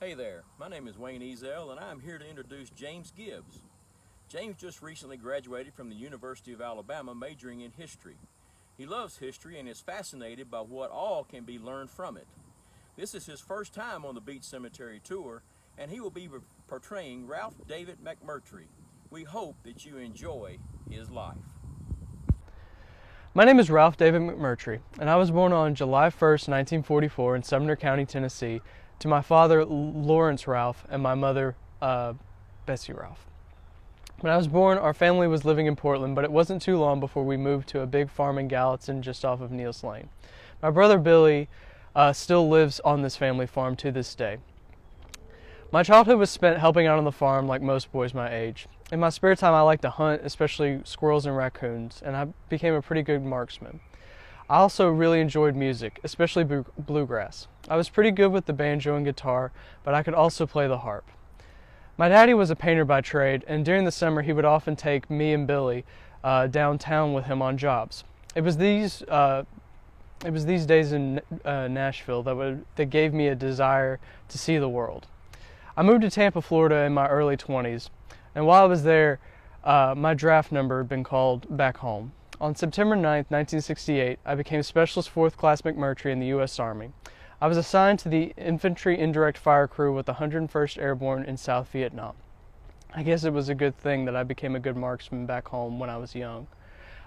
Hey there, my name is Wayne Ezel and I'm here to introduce James Gibbs. James just recently graduated from the University of Alabama majoring in history. He loves history and is fascinated by what all can be learned from it. This is his first time on the Beach Cemetery tour and he will be portraying Ralph David McMurtry. We hope that you enjoy his life. My name is Ralph David McMurtry, and I was born on July 1st, 1944 in Sumner County, Tennessee, to my father, Lawrence Ralph, and my mother, Bessie Ralph. When I was born, our family was living in Portland, but it wasn't too long before we moved to a big farm in Gallatin just off of Neils Lane. My brother Billy still lives on this family farm to this day. My childhood was spent helping out on the farm like most boys my age. In my spare time, I liked to hunt, especially squirrels and raccoons, and I became a pretty good marksman. I also really enjoyed music, especially bluegrass. I was pretty good with the banjo and guitar, but I could also play the harp. My daddy was a painter by trade, and during the summer he would often take me and Billy downtown with him on jobs. It was these days in Nashville that gave me a desire to see the world. I moved to Tampa, Florida in my early 20s, and while I was there, my draft number had been called back home. On September 9th, 1968, I became Specialist 4th Class McMurtry in the U.S. Army. I was assigned to the Infantry Indirect Fire Crew with the 101st Airborne in South Vietnam. I guess it was a good thing that I became a good marksman back home when I was young.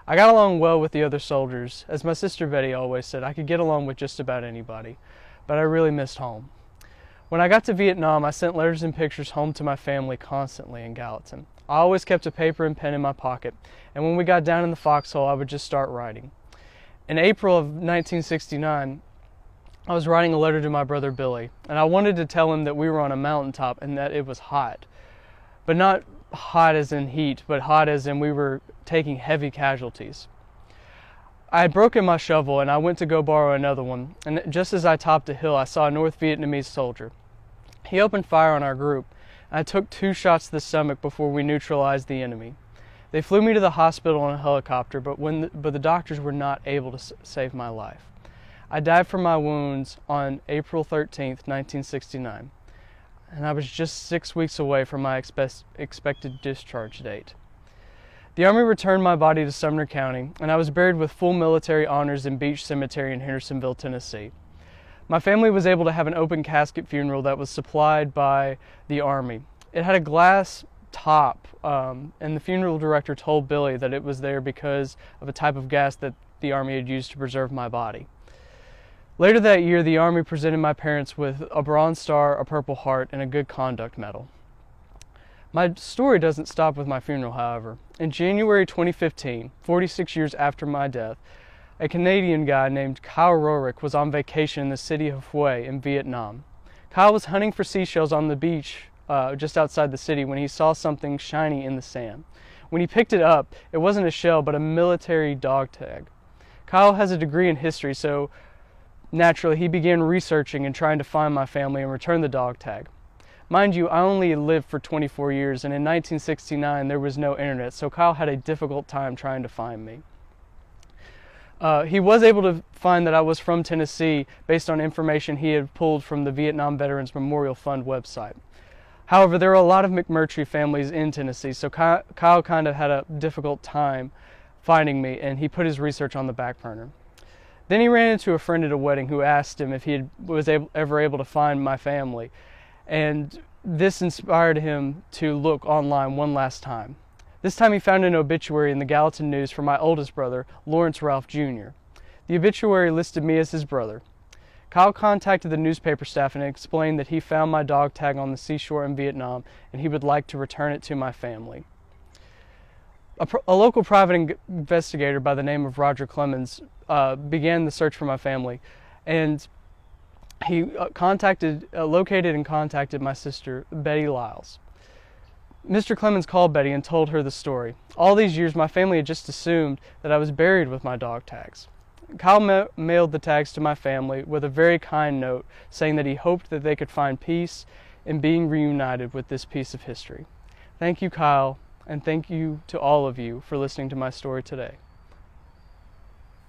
I got along well with the other soldiers. As my sister Betty always said, I could get along with just about anybody, but I really missed home. When I got to Vietnam, I sent letters and pictures home to my family constantly in Gallatin. I always kept a paper and pen in my pocket, and when we got down in the foxhole, I would just start writing. In April of 1969, I was writing a letter to my brother Billy, and I wanted to tell him that we were on a mountaintop and that it was hot. But not hot as in heat, but hot as in we were taking heavy casualties. I had broken my shovel and I went to go borrow another one, and just as I topped a hill, I saw a North Vietnamese soldier. He opened fire on our group, and I took 2 shots to the stomach before we neutralized the enemy. They flew me to the hospital on a helicopter, but the doctors were not able to save my life. I died from my wounds on April 13th, 1969, and I was just 6 weeks away from my expected discharge date. The Army returned my body to Sumner County, and I was buried with full military honors in Beach Cemetery in Hendersonville, Tennessee. My family was able to have an open casket funeral that was supplied by the Army. It had a glass top, and the funeral director told Billy that it was there because of a type of gas that the Army had used to preserve my body. Later that year, the Army presented my parents with a Bronze Star, a Purple Heart, and a Good Conduct Medal. My story doesn't stop with my funeral, however. In January 2015, 46 years after my death, a Canadian guy named Kyle Rorick was on vacation in the city of Hue in Vietnam. Kyle was hunting for seashells on the beach just outside the city when he saw something shiny in the sand. When he picked it up, it wasn't a shell but a military dog tag. Kyle has a degree in history, so naturally he began researching and trying to find my family and return the dog tag. Mind you, I only lived for 24 years, and in 1969 there was no internet, so Kyle had a difficult time trying to find me. He was able to find that I was from Tennessee based on information he had pulled from the Vietnam Veterans Memorial Fund website. However, there are a lot of McMurtry families in Tennessee, so Kyle kind of had a difficult time finding me, and he put his research on the back burner. Then he ran into a friend at a wedding who asked him if he was ever able to find my family, and this inspired him to look online one last time. This time he found an obituary in the Gallatin News for my oldest brother, Lawrence Ralph Jr. The obituary listed me as his brother. Kyle contacted the newspaper staff and explained that he found my dog tag on the seashore in Vietnam and he would like to return it to my family. A local private investigator by the name of Roger Clemens began the search for my family, and he located and contacted my sister, Betty Lyles. Mr. Clemens called Betty and told her the story. All these years, my family had just assumed that I was buried with my dog tags. Kyle mailed the tags to my family with a very kind note saying that he hoped that they could find peace in being reunited with this piece of history. Thank you, Kyle, and thank you to all of you for listening to my story today.